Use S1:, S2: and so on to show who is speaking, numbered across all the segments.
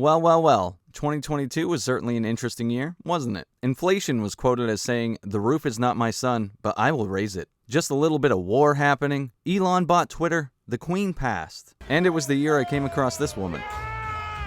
S1: Well, 2022 was certainly an interesting year, wasn't it? Inflation was quoted as saying, "The roof is not my son, but I will raise it." Just a little bit of war happening. Elon bought Twitter. The Queen passed. And it was the year I came across this woman.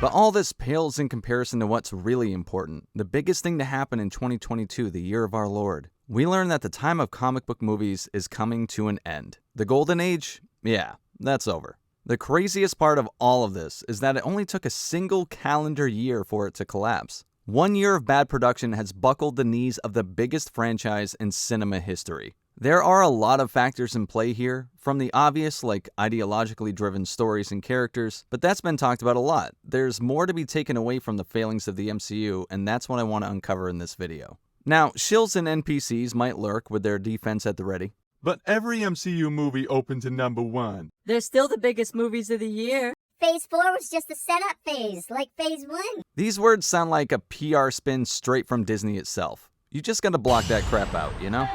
S1: But all this pales in comparison to what's really important. The biggest thing to happen in 2022, the year of our Lord. We learned that the time of comic book movies is coming to an end. The golden age? Yeah, that's over. The craziest part of all of this is that it only took a single calendar year for it to collapse. 1 year of bad production has buckled the knees of the biggest franchise in cinema history. There are a lot of factors in play here, from the obvious like ideologically driven stories and characters, but that's been talked about a lot. There's more to be taken away from the failings of the MCU, and that's what I want to uncover in this video. Now, shills and NPCs might lurk with their defense at the ready.
S2: But every MCU movie opened to #1.
S3: They're still the biggest movies of the year.
S4: Phase 4 was just a setup phase, like Phase 1.
S1: These words sound like a PR spin straight from Disney itself. You just gotta block that crap out, you know?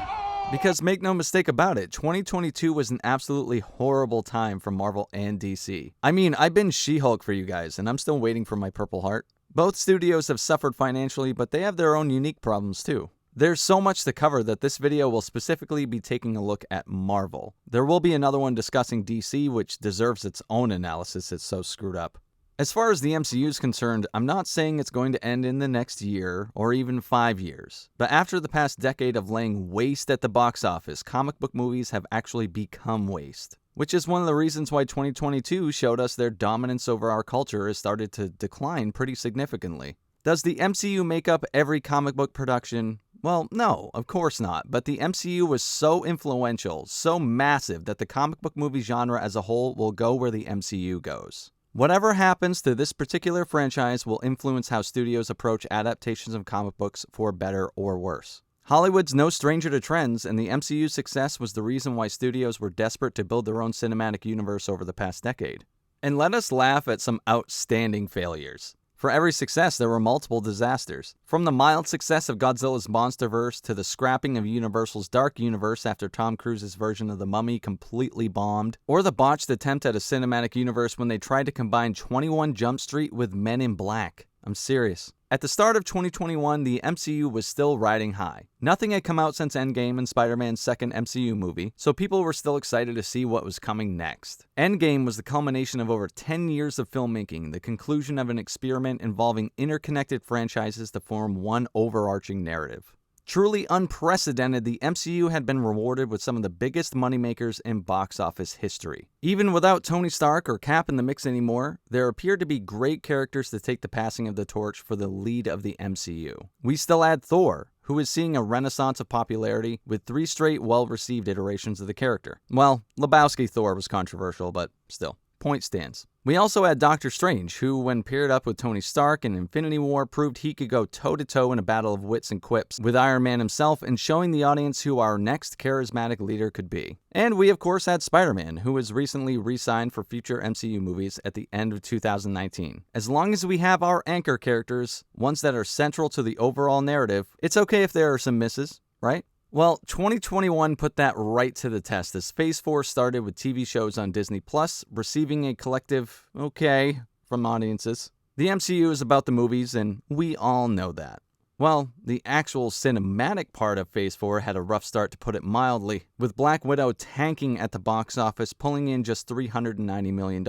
S1: Because make no mistake about it, 2022 was an absolutely horrible time for Marvel and DC. I mean, I've been She-Hulk for you guys, and I'm still waiting for my Purple Heart. Both studios have suffered financially, but they have their own unique problems too. There's so much to cover that this video will specifically be taking a look at Marvel. There will be another one discussing DC, which deserves its own analysis, it's so screwed up. As far as the MCU is concerned, I'm not saying it's going to end in the next year or even 5 years. But after the past decade of laying waste at the box office, comic book movies have actually become waste. Which is one of the reasons why 2022 showed us their dominance over our culture has started to decline pretty significantly. Does the MCU make up every comic book production? Well, no, of course not, but the MCU was so influential, so massive, that the comic book movie genre as a whole will go where the MCU goes. Whatever happens to this particular franchise will influence how studios approach adaptations of comic books for better or worse. Hollywood's no stranger to trends, and the MCU's success was the reason why studios were desperate to build their own cinematic universe over the past decade. And let us laugh at some outstanding failures. For every success, there were multiple disasters. From the mild success of Godzilla's Monsterverse to the scrapping of Universal's Dark Universe after Tom Cruise's version of The Mummy completely bombed, or the botched attempt at a cinematic universe when they tried to combine 21 Jump Street with Men in Black. I'm serious. At the start of 2021, the MCU was still riding high. Nothing had come out since Endgame and Spider-Man's second MCU movie, so people were still excited to see what was coming next. Endgame was the culmination of over 10 years of filmmaking, the conclusion of an experiment involving interconnected franchises to form one overarching narrative. Truly unprecedented, the MCU had been rewarded with some of the biggest moneymakers in box office history. Even without Tony Stark or Cap in the mix anymore, there appeared to be great characters to take the passing of the torch for the lead of the MCU. We still had Thor, who is seeing a renaissance of popularity with 3 straight well-received iterations of the character. Well, Lebowski Thor was controversial, but still. Point stands. We also had Doctor Strange, who, when paired up with Tony Stark in Infinity War, proved he could go toe-to-toe in a battle of wits and quips with Iron Man himself and showing the audience who our next charismatic leader could be. And we, of course, had Spider-Man, who was recently re-signed for future MCU movies at the end of 2019. As long as we have our anchor characters, ones that are central to the overall narrative, it's okay if there are some misses, right? Well, 2021 put that right to the test as Phase 4 started with TV shows on Disney+, receiving a collective okay from audiences. The MCU is about the movies, and we all know that. Well, the actual cinematic part of Phase 4 had a rough start, to put it mildly, with Black Widow tanking at the box office, pulling in just $390 million,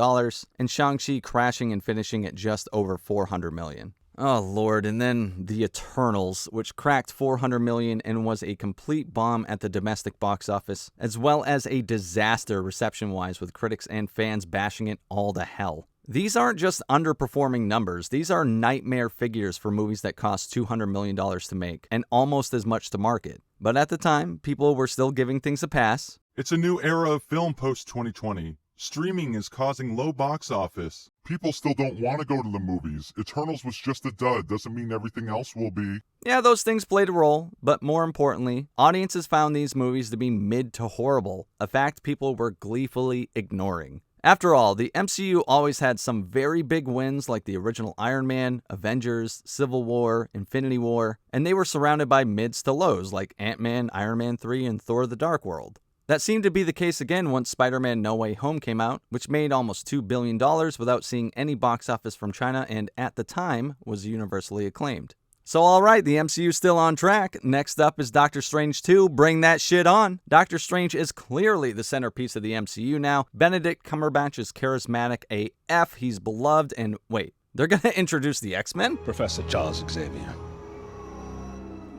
S1: and Shang-Chi crashing and finishing at just over $400 million. Oh lord, and then The Eternals, which cracked $400 million and was a complete bomb at the domestic box office, as well as a disaster reception-wise with critics and fans bashing it all to hell. These aren't just underperforming numbers, these are nightmare figures for movies that cost $200 million to make, and almost as much to market. But at the time, people were still giving things a pass.
S2: It's a new era of film post-2020. Streaming is causing low box office.
S5: People still don't want to go to the movies. Eternals was just a dud, doesn't mean everything else will be.
S1: Yeah, those things played a role, but more importantly, audiences found these movies to be mid to horrible, a fact people were gleefully ignoring. After all, the MCU always had some very big wins like the original Iron Man, Avengers, Civil War, Infinity War, and they were surrounded by mids to lows like Ant-Man, Iron Man 3, and Thor the Dark World. That seemed to be the case again once Spider-Man No Way Home came out, which made almost $2 billion without seeing any box office from China and at the time was universally acclaimed. So alright, the MCU's still on track. Next up is Doctor Strange 2, bring that shit on. Doctor Strange is clearly the centerpiece of the MCU now. Benedict Cumberbatch is charismatic AF, he's beloved, and wait, they're gonna introduce the X-Men?
S6: Professor Charles Xavier.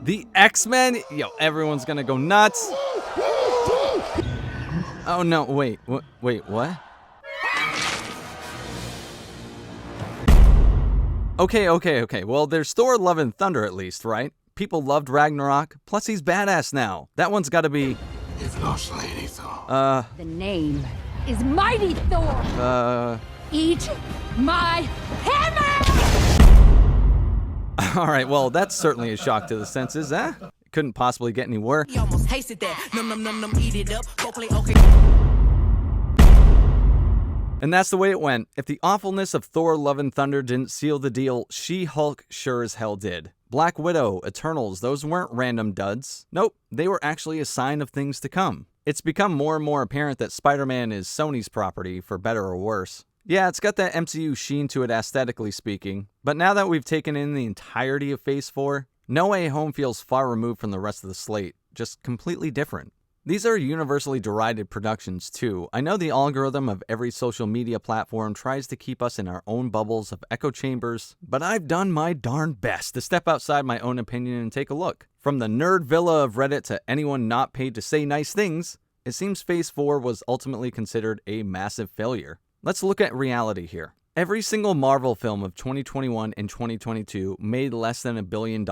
S1: The X-Men? Yo, everyone's gonna go nuts. Oh no, wait, what? Okay. Well, there's Thor Love and Thunder at least, right? People loved Ragnarok, plus he's badass now. That one's gotta be...
S6: You've lost Lady Thor.
S7: The name is Mighty Thor. Eat my hammer!
S1: Alright, well, that's certainly a shock to the senses, eh? Couldn't possibly get any worse.
S8: He almost tasted that. Num, eat it up. Go play okay.
S1: And that's the way it went. If the awfulness of Thor Love and Thunder didn't seal the deal, She-Hulk sure as hell did. Black Widow, Eternals, those weren't random duds. Nope, they were actually a sign of things to come. It's become more and more apparent that Spider-Man is Sony's property, for better or worse. Yeah, it's got that MCU sheen to it aesthetically speaking, but now that we've taken in the entirety of Phase 4, No Way Home feels far removed from the rest of the slate, just completely different. These are universally derided productions too. I know the algorithm of every social media platform tries to keep us in our own bubbles of echo chambers, but I've done my darn best to step outside my own opinion and take a look. From the nerd villa of Reddit to anyone not paid to say nice things, it seems Phase 4 was ultimately considered a massive failure. Let's look at reality here. Every single Marvel film of 2021 and 2022 made less than $1 billion,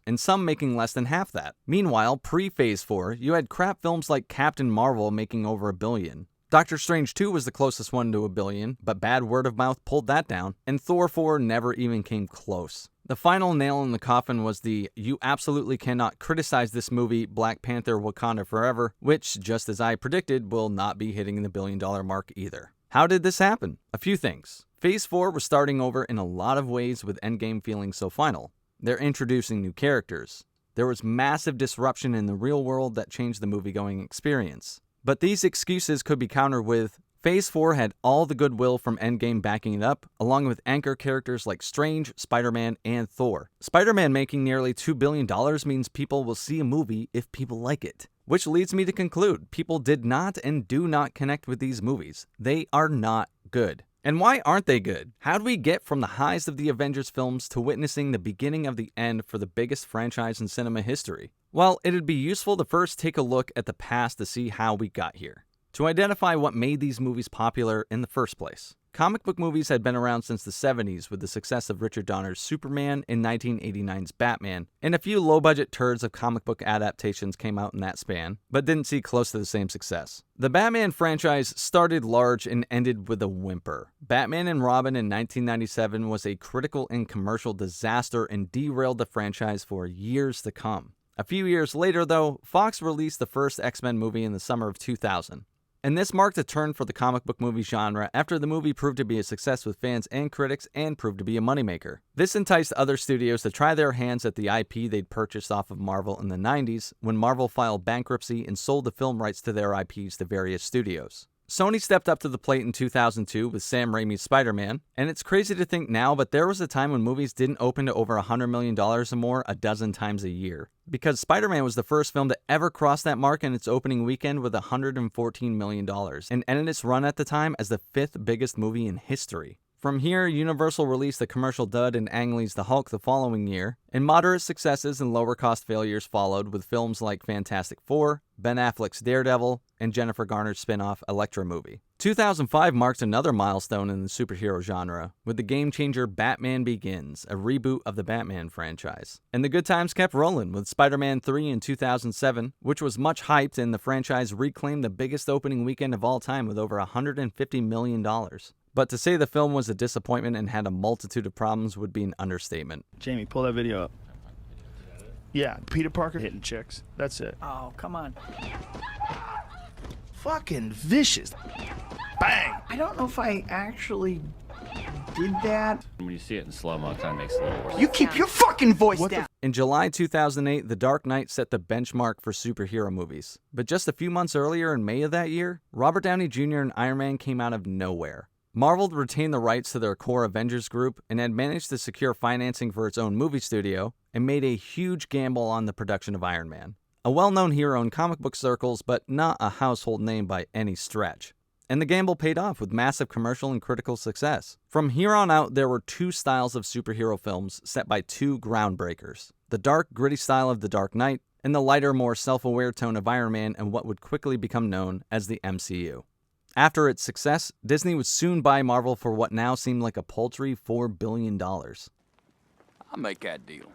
S1: and some making less than half that. Meanwhile, pre-Phase 4, you had crap films like Captain Marvel making over $1 billion. Doctor Strange 2 was the closest one to $1 billion, but bad word of mouth pulled that down, and Thor 4 never even came close. The final nail in the coffin was the "you absolutely cannot criticize this movie, Black Panther Wakanda Forever," which, just as I predicted, will not be hitting the $1 billion mark either. How did this happen? A few things. Phase 4 was starting over in a lot of ways with Endgame feeling so final. They're introducing new characters. There was massive disruption in the real world that changed the movie-going experience. But these excuses could be countered with, Phase 4 had all the goodwill from Endgame backing it up, along with anchor characters like Strange, Spider-Man, and Thor. Spider-Man making nearly $2 billion means people will see a movie if people like it. Which leads me to conclude, people did not and do not connect with these movies. They are not good. And why aren't they good? How do we get from the highs of the Avengers films to witnessing the beginning of the end for the biggest franchise in cinema history? Well, it'd be useful to first take a look at the past to see how we got here, to identify what made these movies popular in the first place. Comic book movies had been around since the 70s with the success of Richard Donner's Superman and 1989's Batman, and a few low-budget turds of comic book adaptations came out in that span, but didn't see close to the same success. The Batman franchise started large and ended with a whimper. Batman and Robin in 1997 was a critical and commercial disaster and derailed the franchise for years to come. A few years later, though, Fox released the first X-Men movie in the summer of 2000. And this marked a turn for the comic book movie genre after the movie proved to be a success with fans and critics and proved to be a moneymaker. This enticed other studios to try their hands at the IP they'd purchased off of Marvel in the 90s when Marvel filed bankruptcy and sold the film rights to their IPs to various studios. Sony stepped up to the plate in 2002 with Sam Raimi's Spider-Man, and it's crazy to think now, but there was a time when movies didn't open to over $100 million or more a dozen times a year. Because Spider-Man was the first film to ever cross that mark in its opening weekend with $114 million, and ended its run at the time as the 5th biggest movie in history. From here, Universal released the commercial dud in Ang Lee's The Hulk the following year, and moderate successes and lower-cost failures followed with films like Fantastic Four, Ben Affleck's Daredevil, and Jennifer Garner's spin-off Elektra movie. 2005 marked another milestone in the superhero genre, with the game-changer Batman Begins, a reboot of the Batman franchise. And the good times kept rolling with Spider-Man 3 in 2007, which was much hyped, and the franchise reclaimed the biggest opening weekend of all time with over $150 million. But to say the film was a disappointment and had a multitude of problems would be an understatement.
S9: Jamie, pull that video up. Yeah, Peter Parker hitting chicks. That's it.
S10: Oh, come on.
S9: Fucking vicious. Bang!
S10: I don't know if I actually did that.
S11: When you see it in slow-mo, it kind of makes it a little worse.
S10: You keep your fucking voice down.
S1: In July 2008, The Dark Knight set the benchmark for superhero movies. But just a few months earlier, in May of that year, Robert Downey Jr. and Iron Man came out of nowhere. Marvel retained the rights to their core Avengers group and had managed to secure financing for its own movie studio and made a huge gamble on the production of Iron Man. A well-known hero in comic book circles, but not a household name by any stretch. And the gamble paid off with massive commercial and critical success. From here on out, there were two styles of superhero films set by two groundbreakers. The dark, gritty style of The Dark Knight, and the lighter, more self-aware tone of Iron Man and what would quickly become known as the MCU. After its success, Disney would soon buy Marvel for what now seemed like a paltry $4 billion.
S12: I'll make that deal.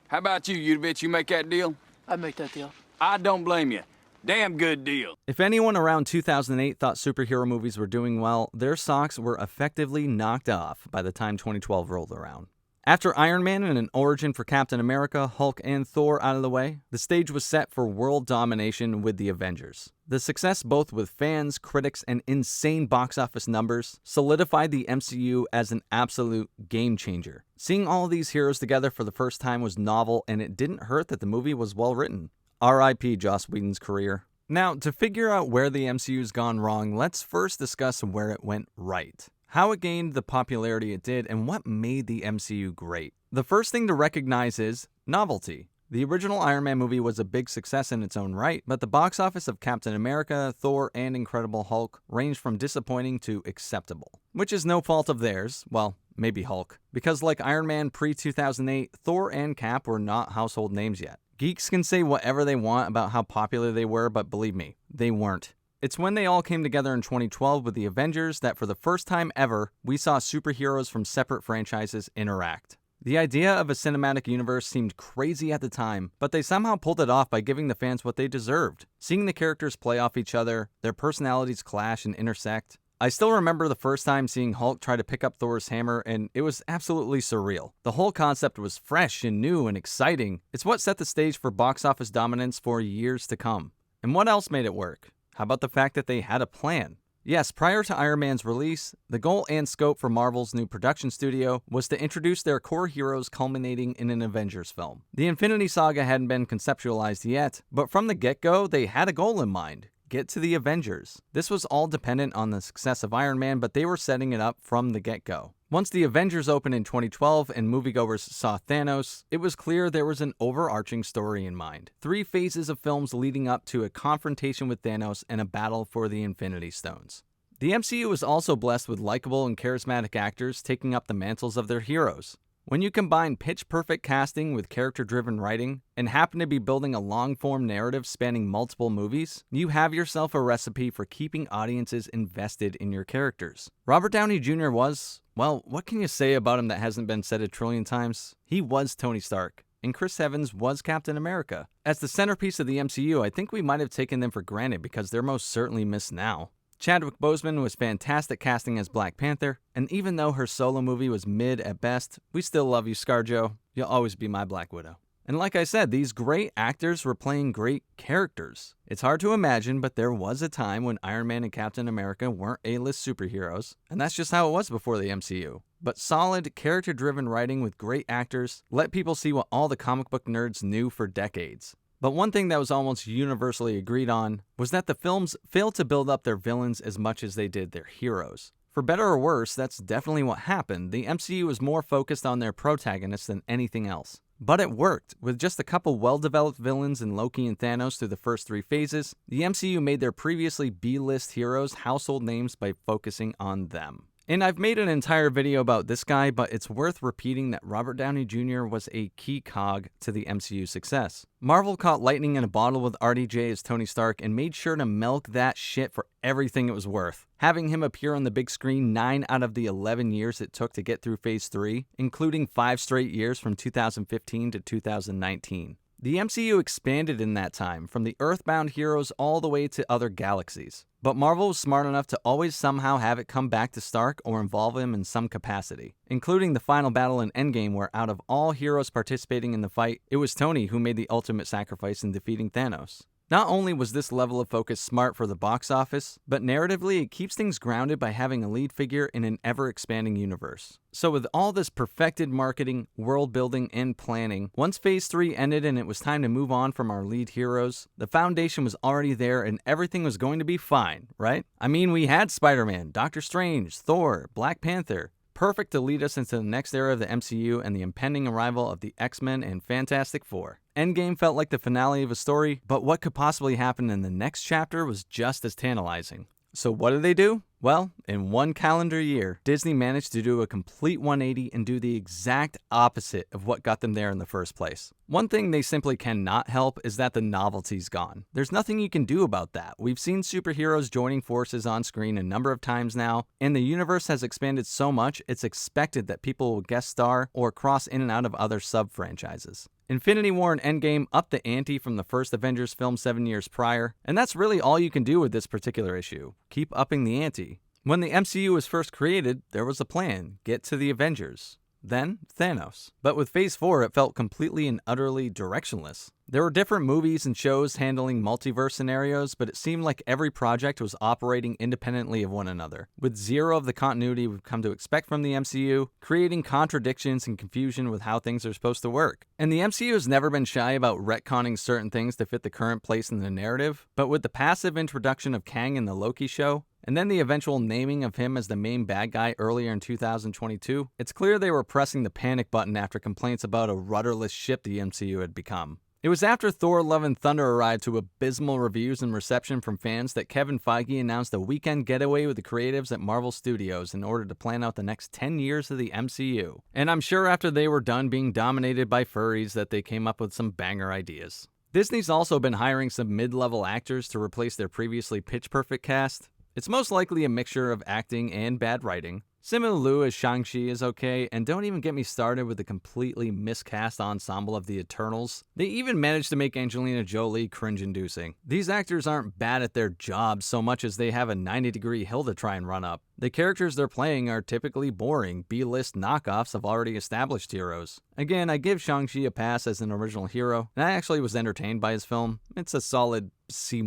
S12: How about you, Udovich? You make that deal?
S13: I'd make that deal.
S12: I don't blame you. Damn good deal.
S1: If anyone around 2008 thought superhero movies were doing well, their socks were effectively knocked off by the time 2012 rolled around. After Iron Man and an origin for Captain America, Hulk, and Thor out of the way, the stage was set for world domination with the Avengers. The success, both with fans, critics, and insane box office numbers, solidified the MCU as an absolute game changer. Seeing all of these heroes together for the first time was novel, and it didn't hurt that the movie was well written. R.I.P. Joss Whedon's career. Now, to figure out where the MCU's gone wrong, let's first discuss where it went right. How it gained the popularity it did, and what made the MCU great. The first thing to recognize is novelty. The original Iron Man movie was a big success in its own right, but the box office of Captain America, Thor, and Incredible Hulk ranged from disappointing to acceptable. Which is no fault of theirs, well, maybe Hulk, because like Iron Man pre-2008, Thor and Cap were not household names yet. Geeks can say whatever they want about how popular they were, but believe me, they weren't. It's when they all came together in 2012 with the Avengers that for the first time ever, we saw superheroes from separate franchises interact. The idea of a cinematic universe seemed crazy at the time, but they somehow pulled it off by giving the fans what they deserved. Seeing the characters play off each other, their personalities clash and intersect. I still remember the first time seeing Hulk try to pick up Thor's hammer, and it was absolutely surreal. The whole concept was fresh and new and exciting. It's what set the stage for box office dominance for years to come. And what else made it work? How about the fact that they had a plan? Yes, prior to Iron Man's release, the goal and scope for Marvel's new production studio was to introduce their core heroes culminating in an Avengers film. The Infinity Saga hadn't been conceptualized yet, but from the get-go, they had a goal in mind. Get to the Avengers. This was all dependent on the success of Iron Man, but they were setting it up from the get-go. Once the Avengers opened in 2012 and moviegoers saw Thanos, it was clear there was an overarching story in mind. 3 phases of films leading up to a confrontation with Thanos and a battle for the Infinity Stones. The MCU was also blessed with likable and charismatic actors taking up the mantles of their heroes. When you combine pitch-perfect casting with character-driven writing, and happen to be building a long-form narrative spanning multiple movies, you have yourself a recipe for keeping audiences invested in your characters. Robert Downey Jr. was, well, what can you say about him that hasn't been said a trillion times? He was Tony Stark, and Chris Evans was Captain America. As the centerpiece of the MCU, I think we might have taken them for granted because they're most certainly missed now. Chadwick Boseman was fantastic casting as Black Panther, and even though her solo movie was mid at best, we still love you, ScarJo. You'll always be my Black Widow. And like I said, these great actors were playing great characters. It's hard to imagine, but there was a time when Iron Man and Captain America weren't A-list superheroes, and that's just how it was before the MCU. But solid, character-driven writing with great actors let people see what all the comic book nerds knew for decades. But one thing that was almost universally agreed on was that the films failed to build up their villains as much as they did their heroes. For better or worse, that's definitely what happened. The MCU was more focused on their protagonists than anything else. But it worked. With just a couple well-developed villains in Loki and Thanos through the first 3 phases, the MCU made their previously B-list heroes household names by focusing on them. And I've made an entire video about this guy, but it's worth repeating that Robert Downey Jr. was a key cog to the MCU's success. Marvel caught lightning in a bottle with RDJ as Tony Stark and made sure to milk that shit for everything it was worth. Having him appear on the big screen 9 out of the 11 years it took to get through Phase 3, including 5 straight years from 2015 to 2019. The MCU expanded in that time, from the Earthbound heroes all the way to other galaxies. But Marvel was smart enough to always somehow have it come back to Stark or involve him in some capacity, including the final battle in Endgame where out of all heroes participating in the fight, it was Tony who made the ultimate sacrifice in defeating Thanos. Not only was this level of focus smart for the box office, but narratively it keeps things grounded by having a lead figure in an ever-expanding universe. So with all this perfected marketing, world building, and planning, once Phase 3 ended and it was time to move on from our lead heroes, the foundation was already there and everything was going to be fine, right? I mean, we had Spider-Man, Doctor Strange, Thor, Black Panther. Perfect to lead us into the next era of the MCU and the impending arrival of the X-Men and Fantastic Four. Endgame felt like the finale of a story, but what could possibly happen in the next chapter was just as tantalizing. So what did they do? Well, in one calendar year, Disney managed to do a complete 180 and do the exact opposite of what got them there in the first place. One thing they simply cannot help is that the novelty's gone. There's nothing you can do about that. We've seen superheroes joining forces on screen a number of times now, and the universe has expanded so much it's expected that people will guest star or cross in and out of other sub-franchises. Infinity War and Endgame upped the ante from the first Avengers film 7 years prior, and that's really all you can do with this particular issue. Keep upping the ante. When the MCU was first created, there was a plan: get to the Avengers. Then, Thanos. But with Phase 4, it felt completely and utterly directionless. There were different movies and shows handling multiverse scenarios, but it seemed like every project was operating independently of one another, with zero of the continuity we've come to expect from the MCU, creating contradictions and confusion with how things are supposed to work. And the MCU has never been shy about retconning certain things to fit the current place in the narrative, but with the passive introduction of Kang in the Loki show, and then the eventual naming of him as the main bad guy earlier in 2022, it's clear they were pressing the panic button after complaints about a rudderless ship the MCU had become. It was after Thor: Love and Thunder arrived to abysmal reviews and reception from fans that Kevin Feige announced a weekend getaway with the creatives at Marvel Studios in order to plan out the next 10 years of the MCU. And I'm sure after they were done being dominated by furries that they came up with some banger ideas. Disney's also been hiring some mid-level actors to replace their previously pitch-perfect cast. It's most likely a mixture of acting and bad writing. Simu Liu as Shang-Chi is okay, and don't even get me started with the completely miscast ensemble of the Eternals. They even managed to make Angelina Jolie cringe-inducing. These actors aren't bad at their jobs so much as they have a 90-degree hill to try and run up. The characters they're playing are typically boring, B-list knockoffs of already established heroes. Again, I give Shang-Chi a pass as an original hero, and I actually was entertained by his film. It's a solid C-.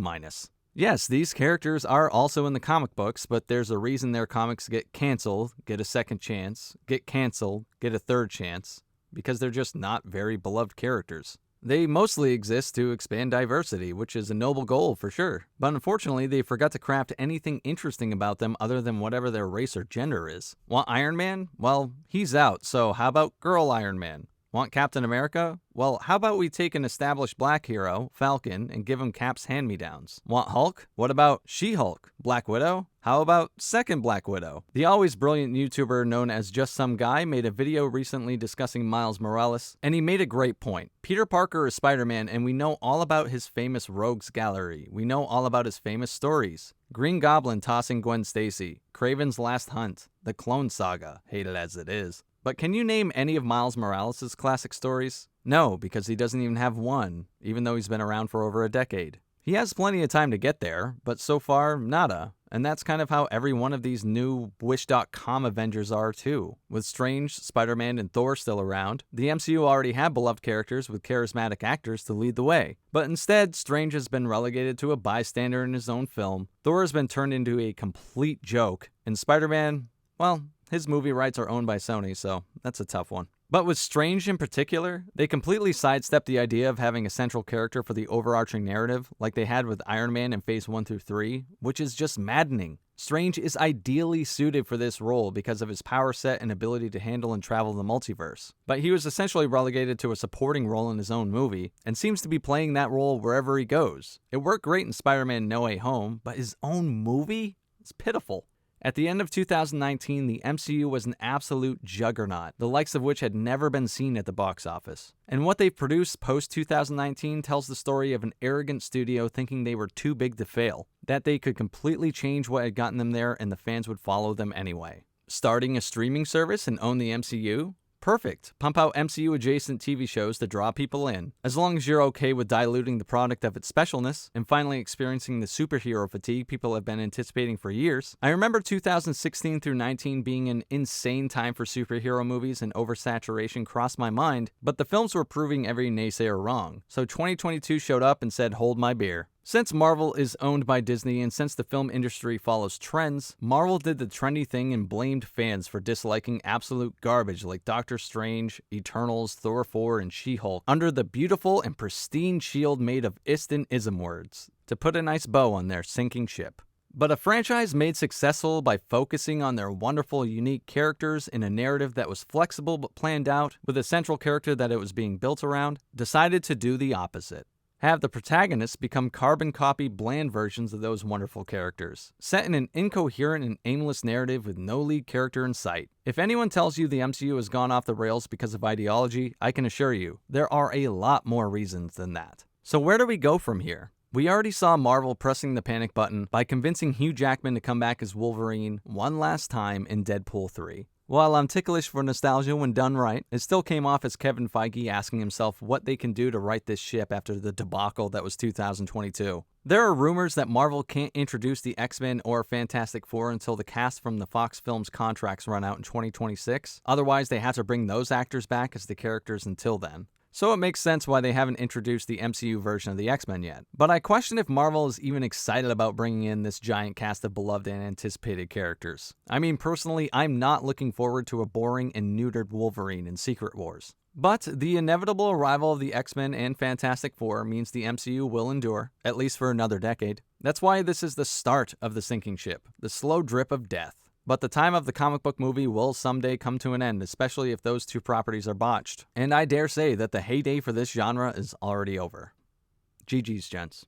S1: Yes, these characters are also in the comic books, but there's a reason their comics get canceled, get a second chance, get canceled, get a third chance, because they're just not very beloved characters. They mostly exist to expand diversity, which is a noble goal for sure, but unfortunately they forgot to craft anything interesting about them other than whatever their race or gender is. Want Iron Man? Well, he's out, so how about Girl Iron Man? Want Captain America? Well, how about we take an established black hero, Falcon, and give him Cap's hand-me-downs? Want Hulk? What about She-Hulk? Black Widow? How about second Black Widow? The always brilliant YouTuber known as Just Some Guy made a video recently discussing Miles Morales, and he made a great point. Peter Parker is Spider-Man, and we know all about his famous rogues gallery. We know all about his famous stories. Green Goblin tossing Gwen Stacy, Kraven's Last Hunt, the Clone Saga, hated as it is. But can you name any of Miles Morales' classic stories? No, because he doesn't even have one, even though he's been around for over a decade. He has plenty of time to get there, but so far, nada. And that's kind of how every one of these new Wish.com Avengers are too. With Strange, Spider-Man, and Thor still around, the MCU already had beloved characters with charismatic actors to lead the way. But instead, Strange has been relegated to a bystander in his own film, Thor has been turned into a complete joke, and Spider-Man, well, his movie rights are owned by Sony, so that's a tough one. But with Strange in particular, they completely sidestepped the idea of having a central character for the overarching narrative, like they had with Iron Man in Phase 1 through 3, which is just maddening. Strange is ideally suited for this role because of his power set and ability to handle and travel the multiverse. But he was essentially relegated to a supporting role in his own movie, and seems to be playing that role wherever he goes. It worked great in Spider-Man No Way Home, but his own movie? It's pitiful. At the end of 2019, the MCU was an absolute juggernaut, the likes of which had never been seen at the box office. And what they've produced post-2019 tells the story of an arrogant studio thinking they were too big to fail, that they could completely change what had gotten them there and the fans would follow them anyway. Starting a streaming service and own the MCU? Perfect. Pump out MCU-adjacent TV shows to draw people in. As long as you're okay with diluting the product of its specialness and finally experiencing the superhero fatigue people have been anticipating for years. I remember 2016 through 19 being an insane time for superhero movies, and oversaturation crossed my mind, but the films were proving every naysayer wrong. So 2022 showed up and said, hold my beer. Since Marvel is owned by Disney and since the film industry follows trends, Marvel did the trendy thing and blamed fans for disliking absolute garbage like Doctor Strange, Eternals, Thor 4, and She-Hulk under the beautiful and pristine shield made of Ism words to put a nice bow on their sinking ship. But a franchise made successful by focusing on their wonderful, unique characters in a narrative that was flexible but planned out, with a central character that it was being built around, decided to do the opposite. Have the protagonists become carbon copy bland versions of those wonderful characters, set in an incoherent and aimless narrative with no lead character in sight. If anyone tells you the MCU has gone off the rails because of ideology, I can assure you, there are a lot more reasons than that. So where do we go from here? We already saw Marvel pressing the panic button by convincing Hugh Jackman to come back as Wolverine one last time in Deadpool 3. While I'm ticklish for nostalgia when done right, it still came off as Kevin Feige asking himself what they can do to right this ship after the debacle that was 2022. There are rumors that Marvel can't introduce the X-Men or Fantastic Four until the cast from the Fox Films contracts run out in 2026. Otherwise, they have to bring those actors back as the characters until then. So it makes sense why they haven't introduced the MCU version of the X-Men yet. But I question if Marvel is even excited about bringing in this giant cast of beloved and anticipated characters. I mean, personally, I'm not looking forward to a boring and neutered Wolverine in Secret Wars. But the inevitable arrival of the X-Men and Fantastic Four means the MCU will endure, at least for another decade. That's why this is the start of the sinking ship, the slow drip of death. But the time of the comic book movie will someday come to an end, especially if those two properties are botched. And I dare say that the heyday for this genre is already over. GG's, gents.